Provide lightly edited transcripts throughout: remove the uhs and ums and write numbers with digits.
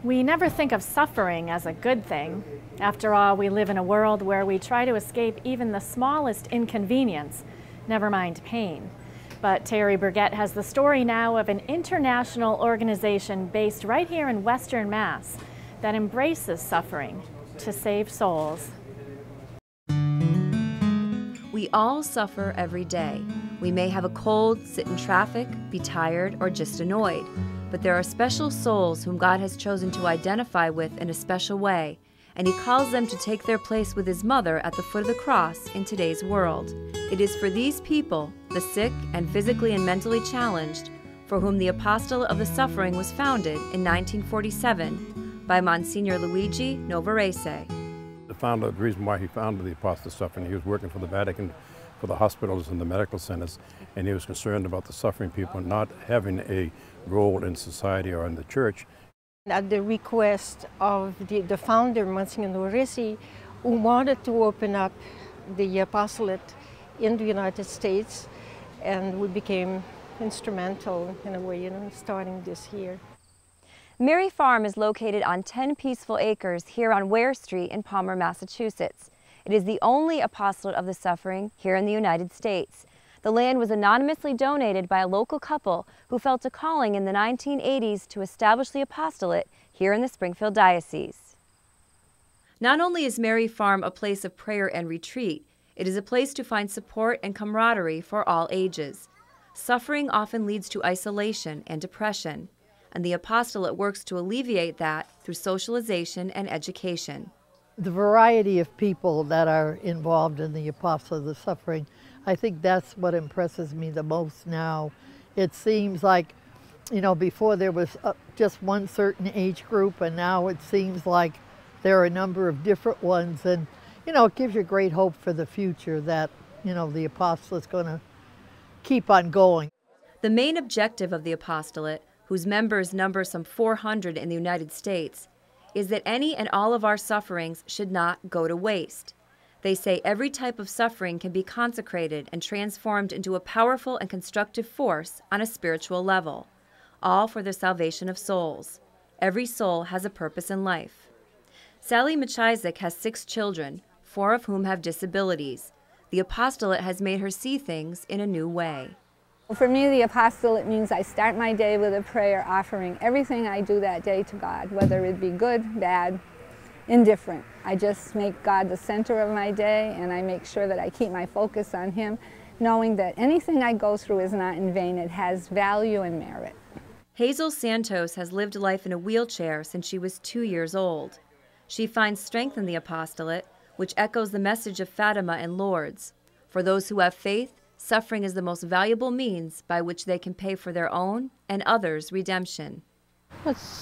We never think of suffering as a good thing. After all, we live in a world where we try to escape even the smallest inconvenience, never mind pain. But TERI BREGUET has the story now of an international organization based right here in Western Mass that embraces suffering to save souls. We all suffer every day. We may have a cold, sit in traffic, be tired, or just annoyed. But there are special souls whom God has chosen to identify with in a special way, and He calls them to take their place with His mother at the foot of the cross in today's world. It is for these people, the sick and physically and mentally challenged, for whom the Apostolate of the Suffering was founded in 1947 by Monsignor Luigi Novarese. The reason why he founded the Apostate of Suffering, he was working for the Vatican, for the hospitals and the medical centers, and he was concerned about the suffering people not having a role in society or in the church. At the request of the founder, Monsignor Novarese, who wanted to open up the apostolate in the United States, and we became instrumental in a way, starting this year. Mary Farm is located on 10 peaceful acres here on Ware Street in Palmer, Massachusetts. It is the only Apostolate of the Suffering here in the United States. The land was anonymously donated by a local couple who felt a calling in the 1980s to establish the apostolate here in the Springfield Diocese. Not only is Mary Farm a place of prayer and retreat, it is a place to find support and camaraderie for all ages. Suffering often leads to isolation and depression, and the apostolate works to alleviate that through socialization and education. The variety of people that are involved in the Apostolate of the Suffering, I think that's what impresses me the most now. It seems like, before there was just one certain age group, and now it seems like there are a number of different ones, and it gives you great hope for the future that, the apostolate's going to keep on going. The main objective of the apostolate, whose members number some 400 in the United States, is that any and all of our sufferings should not go to waste. They say every type of suffering can be consecrated and transformed into a powerful and constructive force on a spiritual level, all for the salvation of souls. Every soul has a purpose in life. Sally MISIASZEK has 6 children, 4 of whom have disabilities. The apostolate has made her see things in a new way. For me, the apostolate means I start my day with a prayer offering everything I do that day to God, whether it be good, bad, indifferent. I just make God the center of my day, and I make sure that I keep my focus on Him, knowing that anything I go through is not in vain. It has value and merit. Hazel Santos has lived life in a wheelchair since she was 2 years old. She finds strength in the apostolate, which echoes the message of Fatima and Lourdes. For those who have faith, suffering is the most means by which they can pay for their own and others' redemption.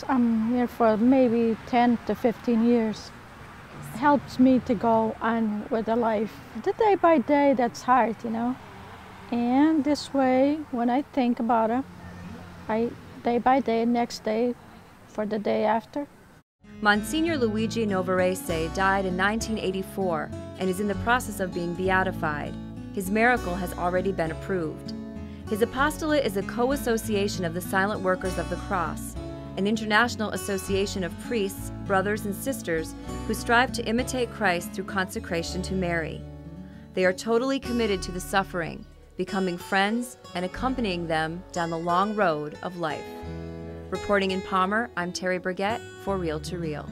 I'm here for maybe 10 to 15 years. It helps me to go on with the life. The day by day, that's hard, And this way, when I think about it, day by day, next day, for the day after. Monsignor Luigi Novarese died in 1984 and is in the process of being beatified. His miracle has already been approved. His apostolate is a co-association of the Silent Workers of the Cross, an international association of priests, brothers, and sisters who strive to imitate Christ through consecration to Mary. They are totally committed to the suffering, becoming friends and accompanying them down the long road of life. Reporting in Palmer, I'm TERI BREGUET for Real to Real.